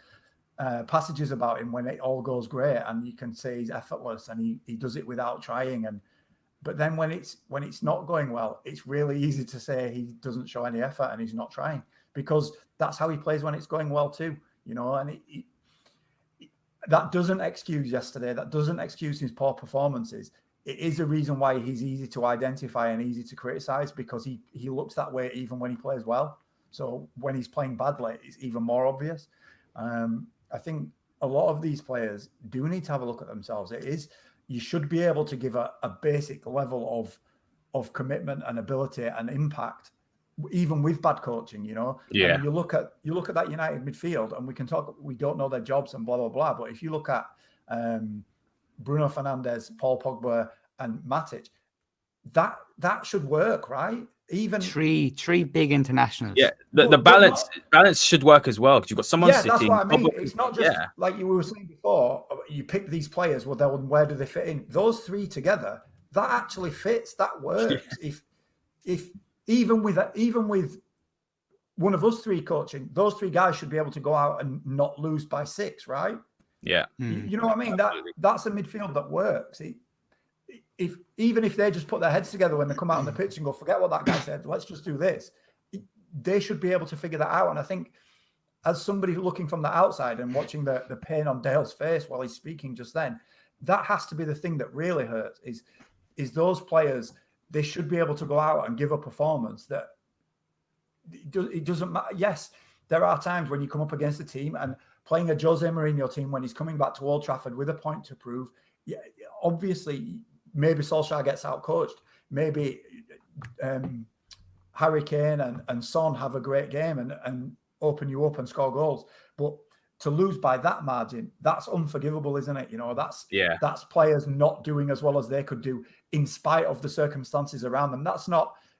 passages about him when it all goes great, and you can say he's effortless and he does it without trying. But then when it's not going well, it's really easy to say he doesn't show any effort and he's not trying, because that's how he plays when it's going well too, you know. And that doesn't excuse yesterday. That doesn't excuse his poor performances. It is a reason why he's easy to identify and easy to criticize, because he looks that way even when he plays well. So when he's playing badly, it's even more obvious. I think a lot of these players do need to have a look at themselves. You should be able to give a basic level of commitment and ability and impact, even with bad coaching, you know. Yeah. And you look at that United midfield, and we don't know their jobs and blah blah blah. But if you look at Bruno Fernandes, Paul Pogba, and Matic, that should work, right? Even three big internationals. Yeah, the balance should work as well, because you've got someone sitting. That's what I mean. It's not just like you were saying before. You pick these players. Well, then where do they fit in? Those three together, that actually fits. That works. Yeah. If even with one of us three coaching, those three guys should be able to go out and not lose by 6, right? Yeah. You know what I mean? That's a midfield that works. Even if they just put their heads together when they come out on the pitch and go, forget what that guy said, let's just do this, they should be able to figure that out. And I think, as somebody looking from the outside and watching the pain on Dale's face while he's speaking just then, that has to be the thing that really hurts, is those players. They should be able to go out and give a performance that it doesn't matter. Yes, there are times when you come up against a team, and playing a Jose Mourinho team when he's coming back to Old Trafford with a point to prove, yeah, obviously, maybe Solskjaer gets out-coached. Maybe Harry Kane and Son have a great game and open you up and score goals. But to lose by that margin, that's unforgivable, isn't it? You know, that's players not doing as well as they could do in spite of the circumstances around them.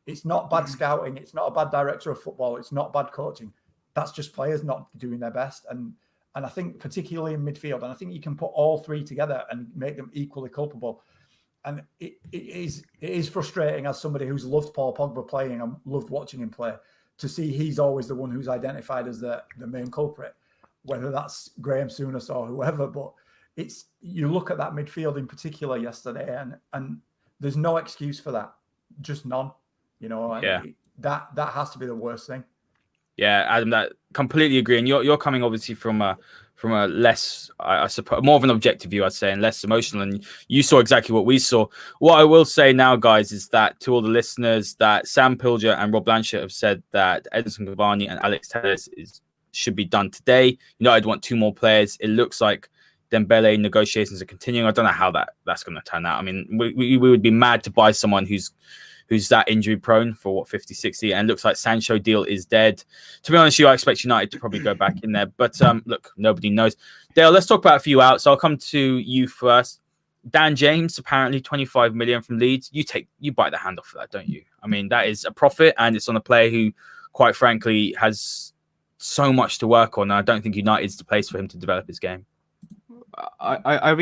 It's not bad scouting. It's not a bad director of football. It's not bad coaching. That's just players not doing their best. And I think particularly in midfield, and I think you can put all three together and make them equally culpable. And it is frustrating, as somebody who's loved Paul Pogba playing and loved watching him play, to see he's always the one who's identified as the main culprit, whether that's Graham Souness or whoever. But you look at that midfield in particular yesterday, and there's no excuse for that, just none. You know, and that has to be the worst thing. Yeah, Adam, that completely agree. And you're coming obviously from a less, I suppose, more of an objective view, I'd say, and less emotional. And you saw exactly what we saw. What I will say now, guys, is that to all the listeners, that Sam Pilger and Rob Blanchett have said that Edinson Cavani and Alex Telles should be done today. United want 2 more players. It looks like Dembele negotiations are continuing. I don't know how that's going to turn out. I mean, we would be mad to buy someone who's that injury prone for 50, 60, and looks like Sancho deal is dead. To be honest with you, I expect United to probably go back in there, but look, nobody knows. Dale, let's talk about a few outs. I'll come to you first. Dan James, apparently 25 million from Leeds. You bite the hand off of that, don't you? I mean, that is a profit, and it's on a player who quite frankly, has so much to work on. I don't think United's the place for him to develop his game. I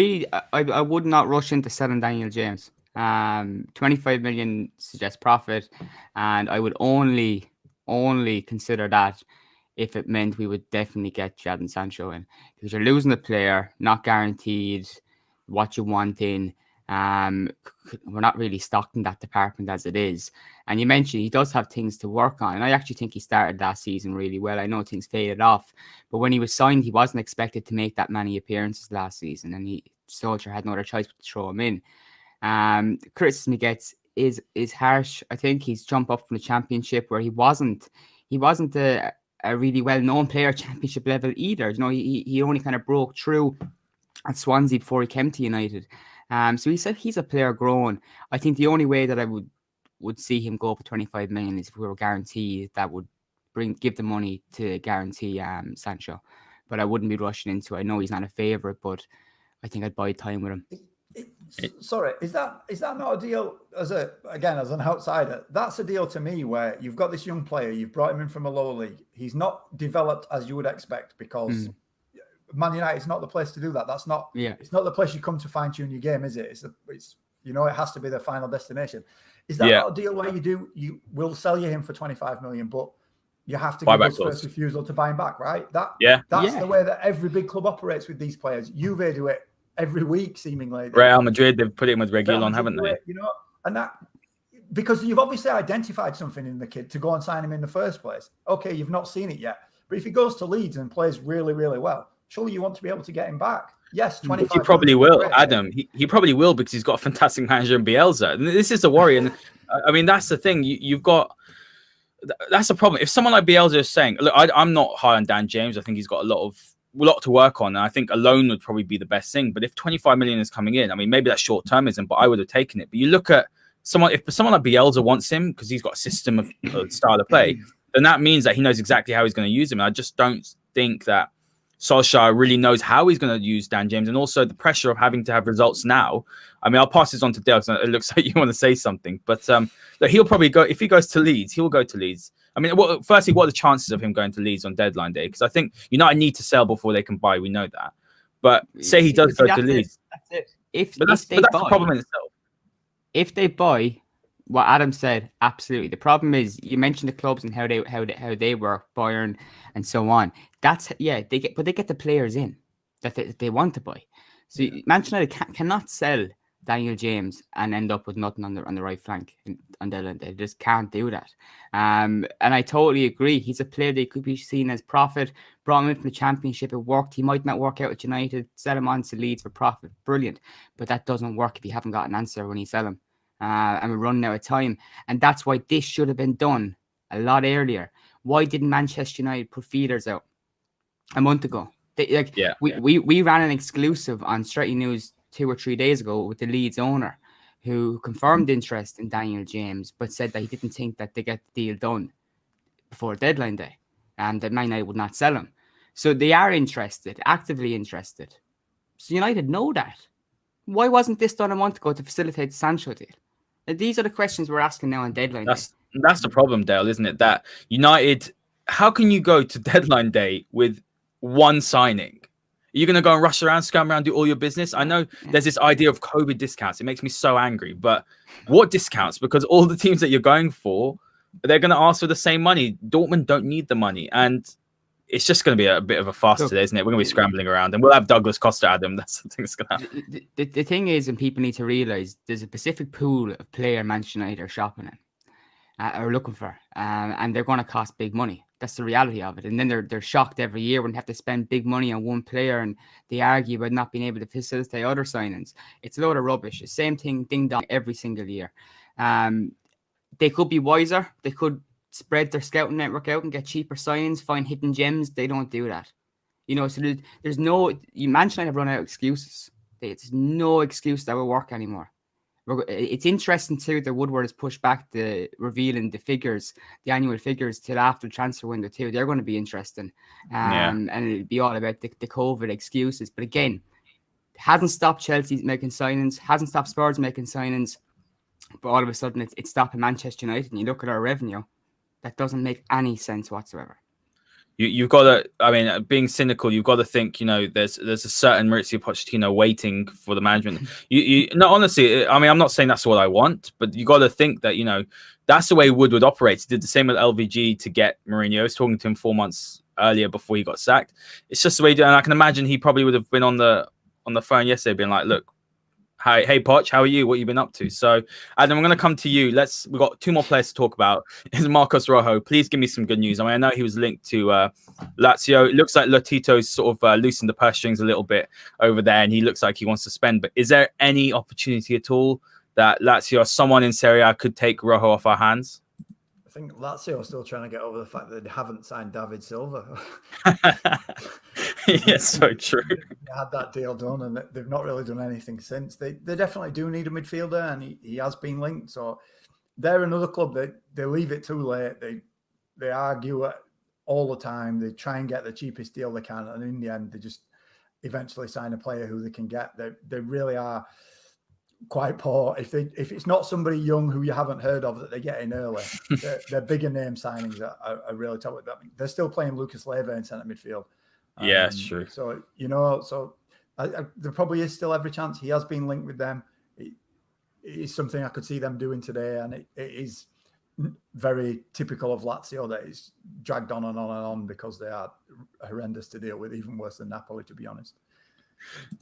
would not rush into selling Daniel James. 25 million suggests profit, and I would only consider that if it meant we would definitely get Jadon Sancho in, because you're losing a player, not guaranteed what you want in. We're not really stocked in that department as it is. And you mentioned he does have things to work on. And I actually think he started last season really well. I know things faded off, but when he was signed, he wasn't expected to make that many appearances last season. And Solskjaer had no other choice but to throw him in. Criticism he gets is harsh. I think he's jumped up from the Championship where he wasn't a really well-known player at Championship level either. You know, he only kind of broke through at Swansea before he came to United. So he said he's a player grown. I think the only way that I would see him go for 25 million is if we were guaranteed that would give the money to guarantee Sancho. But I wouldn't be rushing into it. I know he's not a favourite, but I think I'd buy time with him. Sorry, is that not a deal as an outsider? That's a deal to me where you've got this young player, you've brought him in from a lower league. He's not developed as you would expect because Man United is not the place to do that. That's not. Yeah. It's not the place you come to fine tune your game, is it? It's it has to be the final destination. Is that not a deal where you will sell him for 25 million, but you have to give us first refusal to buy him back, right? That's the way that every big club operates with these players. Juve do it every week, seemingly. Real Madrid, they've put him with Reguilon, haven't they? And that because you've obviously identified something in the kid to go and sign him in the first place. Okay, you've not seen it yet, but if he goes to Leeds and plays really, really well, surely you want to be able to get him back. Yes, 25. He probably will, Adam. He probably will because he's got a fantastic manager in Bielsa. And this is the worry. And I mean, that's the thing. You've got. That's the problem. If someone like Bielsa is saying, look, I'm not high on Dan James. I think he's got a lot to work on. And I think a loan would probably be the best thing. But if 25 million is coming in, I mean, maybe that's short-termism, but I would have taken it. But you look at if someone like Bielsa wants him because he's got a system of style of play, then that means that he knows exactly how he's going to use him. And I just don't think that Solskjaer really knows how he's going to use Dan James, and also the pressure of having to have results now. I mean, I'll pass this on to Dale because it looks like you want to say something. But look, he'll probably go, if he goes to Leeds, he will go to Leeds. I mean, firstly, what are the chances of him going to Leeds on deadline day? Because I think United need to sell before they can buy. We know that. But say he does go to Leeds. That's it. That's the problem in itself. If they buy, what Adam said, absolutely. The problem is you mentioned the clubs and how they work, Bayern and so on. They get the players in that they want to buy. So Manchester United cannot sell Daniel James and end up with nothing on the right flank on deadline. They just can't do that. And I totally agree. He's a player that could be seen as profit. Brought him in from the Championship, it worked. He might not work out at United. Sell him on to Leeds for profit, brilliant. But that doesn't work if you haven't got an answer when you sell him. And we're running out of time. And that's why this should have been done a lot earlier. Why didn't Manchester United put feelers out a month ago? We ran an exclusive on Straight News 2 or 3 days ago with the Leeds owner who confirmed interest in Daniel James, but said that he didn't think that they get the deal done before deadline day and that Man United would not sell him. So they are interested, actively interested. So United know that. Why wasn't this done a month ago to facilitate the Sancho deal? These are the questions we're asking now on deadline day. That's the problem, Dale, isn't it? That United, how can you go to deadline day with one signing? You're going to go and rush around, scam around, do all your business? I know there's this idea of COVID discounts. It makes me so angry. But what discounts? Because all the teams that you're going for, they're going to ask for the same money. Dortmund don't need the money. And it's just going to be a bit of a fast today, isn't it? We're going to be scrambling around. And we'll have Douglas Costa, Adam. That's the thing that's going to happen. The thing is, and people need to realise, there's a specific pool of player Manchester United are shopping in, are looking for. And they're going to cost big money. That's the reality of it. And then they're shocked every year when they have to spend big money on one player and they argue about not being able to facilitate other signings. It's a load of rubbish. The same thing, ding dong, every single year. They could be wiser. They could spread their scouting network out and get cheaper signings, find hidden gems. They don't do that. So there's no... Manchester United have run out of excuses. There's no excuse that will work anymore. It's interesting too that Woodward has pushed back the revealing the figures, the annual figures, till after the transfer window too. They're going to be interesting, and it'll be all about the COVID excuses. But again, hasn't stopped Chelsea making signings, hasn't stopped Spurs making signings, but all of a sudden it's stopping Manchester United. And you look at our revenue, That doesn't make any sense whatsoever. You've got to, I mean, being cynical, you've got to think, there's a certain Maurizio Pochettino waiting for the management. No, honestly, I mean, I'm not saying that's what I want, but you got to think that, that's the way Woodward operates. He did the same with LVG to get Mourinho. I was talking to him 4 months earlier before he got sacked. It's just the way he did. And I can imagine he probably would have been on the phone yesterday being like, look, hi, hey Poch, how are you? What you been up to? So, Adam, I'm going to come to you. We've got 2 more players to talk about. Is Marcos Rojo? Please give me some good news. I mean, I know he was linked to Lazio. It looks like Lotito's sort of loosened the purse strings a little bit over there, and he looks like he wants to spend. But is there any opportunity at all that Lazio or someone in Serie A could take Rojo off our hands? I think Lazio are still trying to get over the fact that they haven't signed David Silva. Yes, so true. They had that deal done, and they've not really done anything since. They definitely do need a midfielder, and he has been linked. So they're another club that they leave it too late. They argue all the time. They try and get the cheapest deal they can, and in the end, they just eventually sign a player who they can get. They really are quite poor. If it's not somebody young who you haven't heard of that they get in early, their bigger name signings are really tough with that. They're still playing Lucas Leiva in centre midfield. Yeah, it's true. So there probably is still every chance. He has been linked with them. It is something I could see them doing today, and it is very typical of Lazio that it's dragged on and on and on because they are horrendous to deal with, even worse than Napoli, to be honest.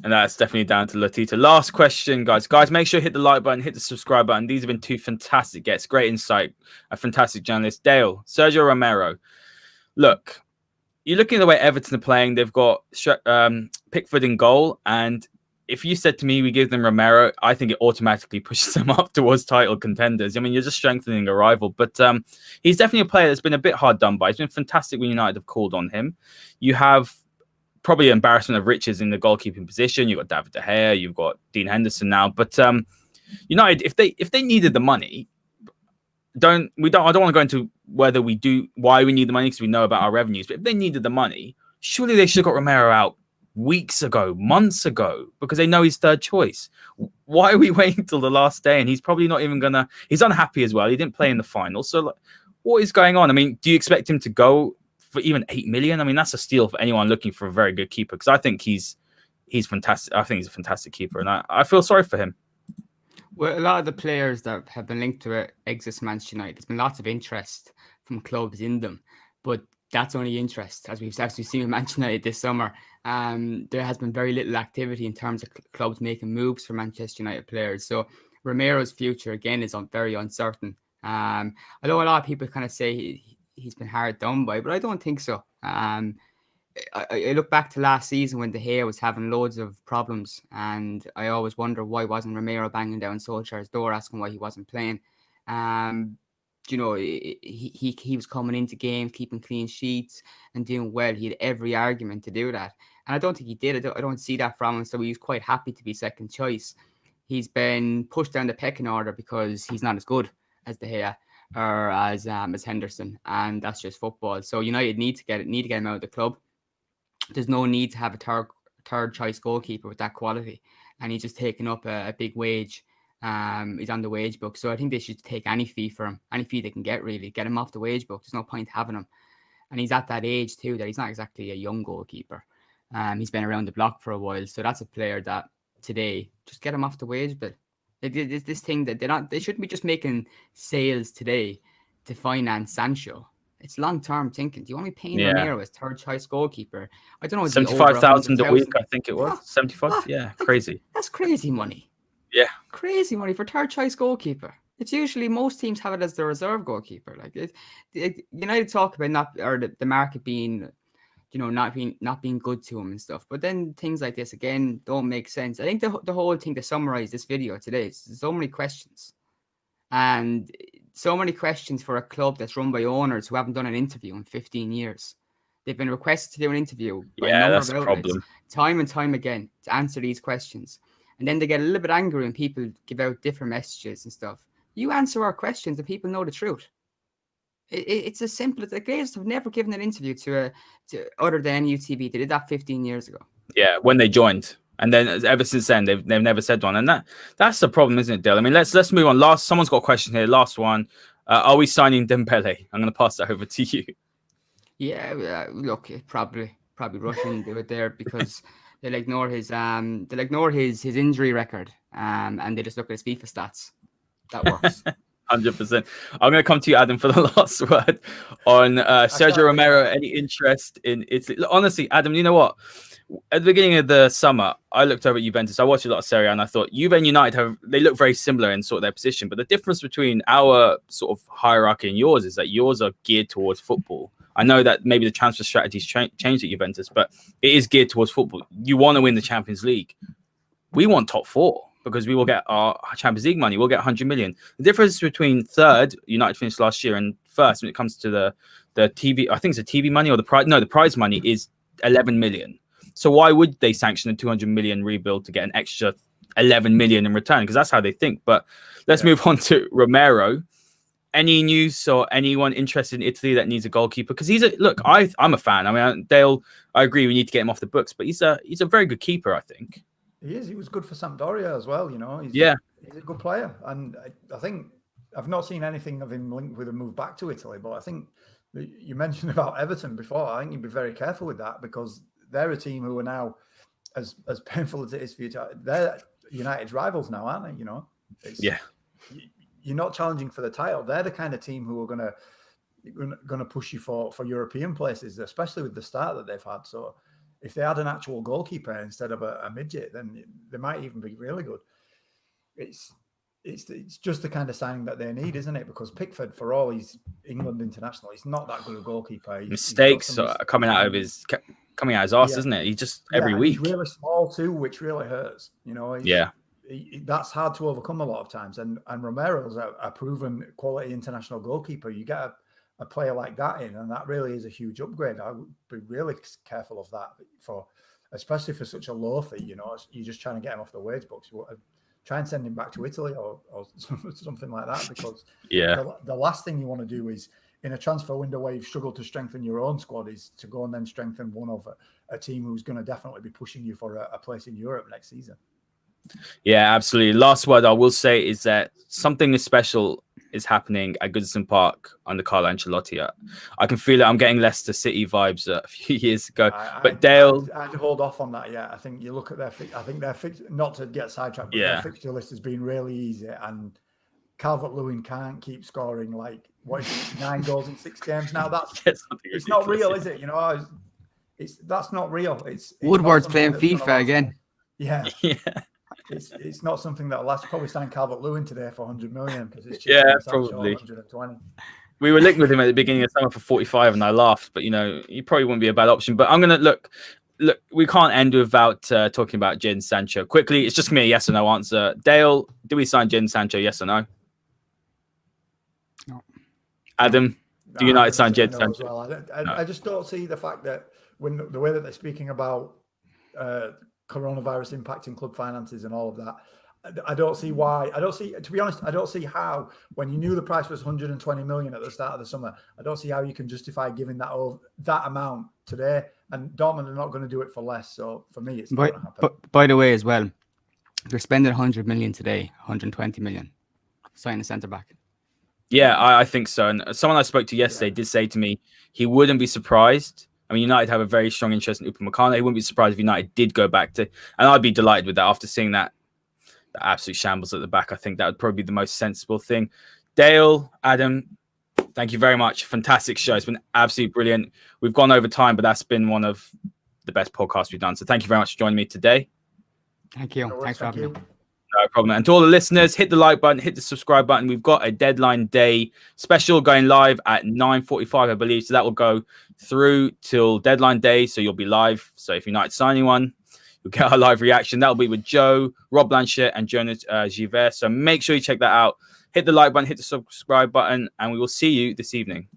And that's definitely down to Lotito. Last question, guys. Guys, make sure you hit the like button, hit the subscribe button. These have been 2 fantastic guests. Great insight. A fantastic journalist. Dale, Sergio Romero. Look, you're looking at the way Everton are playing. They've got Pickford in goal. And if you said to me, we give them Romero, I think it automatically pushes them up towards title contenders. I mean, you're just strengthening a rival. But he's definitely a player that's been a bit hard done by. He's been fantastic when United have called on him. You have probably embarrassment of riches in the goalkeeping position. You've got David De Gea, you've got Dean Henderson now. But United, if they needed the money, I don't want to go into why we need the money because we know about our revenues. But if they needed the money, surely they should have got Romero out weeks ago, months ago, because they know he's third choice. Why are we waiting till the last day? And he's probably not even gonna. He's unhappy as well. He didn't play in the final. So what is going on? I mean, do you expect him to go for even 8 million? I mean, that's a steal for anyone looking for a very good keeper, because I think he's fantastic. I think he's a fantastic keeper, and I feel sorry for him. Well, a lot of the players that have been linked to it exist Manchester United. There's been lots of interest from clubs in them, but that's only interest, as we've seen with Manchester United this summer. There has been very little activity in terms of clubs making moves for Manchester United players. So Romero's future again is very uncertain. I know a lot of people kind of say he's been hard done by, but I don't think so. I look back to last season when De Gea was having loads of problems, and I always wonder why wasn't Romero banging down Solskjaer's door asking why he wasn't playing. He was coming into games, keeping clean sheets and doing well. He had every argument to do that, and I don't think he did. I don't see that from him, so he was quite happy to be second choice. He's been pushed down the pecking order because he's not as good as De Gea or as Henderson, and that's just football. So United need to get him out of the club. There's no need to have a third choice goalkeeper with that quality, and he's just taking up a big wage. He's on the wage book, so I think they should take any fee for him, any fee they can get. Really, get him off the wage book. There's no point having him, and he's at that age too that he's not exactly a young goalkeeper. He's been around the block for a while, so that's a player that today just get him off the wage bill. This thing that they shouldn't be just making sales today to finance Sancho. It's long-term thinking. Do you want me paying Romero as third choice goalkeeper? I don't know. 75,000 a week, I think it was. 75. Yeah, crazy. That's crazy money. Yeah, crazy money for third choice goalkeeper. It's usually most teams have it as the reserve goalkeeper. Like United talk about the market being, not being good to him and stuff. But then things like this again don't make sense. I think the whole thing to summarize this video today is so many questions, and so many questions for a club that's run by owners who haven't done an interview in 15 years. They've been requested to do an interview by a number that's of a outlets, problem. time and time again, to answer these questions. And then they get a little bit angry when people give out different messages and stuff. You answer our questions and people know the truth. It's as simple as the Glazers have never given an interview to other than UTB. They did that 15 years ago. Yeah, when they joined. And then ever since then, they've never said one. And that's the problem, isn't it, Dale? I mean, let's move on. Someone's got a question here. Last one. Are we signing Dembele? I'm going to pass that over to you. Yeah, look, probably Russian do it there because they'll ignore his injury record, and they just look at his FIFA stats. That works. 100%. I'm going to come to you, Adam, for the last word on Sergio Romero. Any interest in Italy? Look, honestly, Adam, you know what? At the beginning of the summer, I looked over at Juventus. I watched a lot of Serie A, and I thought Juve and United they look very similar in sort of their position. But the difference between our sort of hierarchy and yours is that yours are geared towards football. I know that maybe the transfer strategies changed at Juventus, but it is geared towards football. You want to win the Champions League. We want top 4. Because we will get our Champions League money. We'll get 100 million. The difference between third, United finished last year, and first, when it comes to the TV, I think it's the TV money or the prize. No, the prize money is 11 million. So why would they sanction a 200 million rebuild to get an extra 11 million in return? Because that's how they think. But let's move on to Romero. Any news or anyone interested in Italy that needs a goalkeeper? Because I'm a fan. I mean, I agree we need to get him off the books, but he's a very good keeper, I think. He is. He was good for Sampdoria as well, He's a good player. And I think I've not seen anything of him linked with a move back to Italy, but I think you mentioned about Everton before. I think you'd be very careful with that because they're a team who are now, as painful as it is for you, they're United's rivals now, aren't they? You're not challenging for the title. They're the kind of team who are going to push you for European places, especially with the start that they've had. So if they had an actual goalkeeper instead of a midget, then they might even be really good. It's just the kind of signing that they need, isn't it? Because Pickford, for all he's England international, he's not that good a goalkeeper. Mistakes are coming out of his arse, isn't it? He just every week. He's really small too, which really hurts. That's hard to overcome a lot of times. And Romero's a proven quality international goalkeeper. You get a player like that in, and that really is a huge upgrade. I would be really careful of that especially for such a low fee. You're just trying to get him off the wage books. Try and send him back to Italy or something like that, because the last thing you want to do is in a transfer window where you've struggled to strengthen your own squad is to go and then strengthen one of a team who's going to definitely be pushing you for a place in Europe next season. Yeah, absolutely. Last word I will say is that something special is happening at Goodison Park under Carlo Ancelotti. I can feel it. I'm getting Leicester City vibes a few years ago. Dale, I'd hold off on that. Yeah, I think you look at their not to get sidetracked, but their fixture list has been really easy, and Calvert-Lewin can't keep scoring 9 goals in 6 games now. It's not real, is it? That's not real. It's Woodward's playing FIFA again. Yeah. It's not something that'll last. Probably sign Calvert-Lewin today for 100 million because it's probably 120. We were linked with him at the beginning of summer for 45, and I laughed. But he probably wouldn't be a bad option. But I'm gonna look. We can't end without talking about Jadon Sancho quickly. It's just gonna be a yes or no answer. Dale, do we sign Jadon Sancho? Yes or no? No. Adam, do United sign Jadon Sancho? Well. I just don't see the fact that when the way that they're speaking about coronavirus impacting club finances and all of that, I don't see why. To be honest, I don't see how, when you knew the price was 120 million at the start of the summer, I don't see how you can justify giving that amount today. And Dortmund are not going to do it for less. So for me, it's not going to happen. But by the way, as well, they're spending 100 million today, 120 million. Sign a centre back. Yeah, I think so. And someone I spoke to yesterday did say to me he wouldn't be surprised. I mean, United have a very strong interest in Upamecano. He wouldn't be surprised if United did go back to, and I'd be delighted with that after seeing that absolute shambles at the back. I think that would probably be the most sensible thing. Dale, Adam, thank you very much. Fantastic show. It's been absolutely brilliant. We've gone over time, but that's been one of the best podcasts we've done. So thank you very much for joining me today. Thank you. Thanks for having me. No problem. And to all the listeners, hit the like button, hit the subscribe button. We've got a deadline day special going live at 9:45, I believe. So that will go through till deadline day. So you'll be live. So if you're not signing one, you'll get our live reaction. That'll be with Joe, Rob Blanchett, and Jonas Giver. So make sure you check that out. Hit the like button, hit the subscribe button, and we will see you this evening.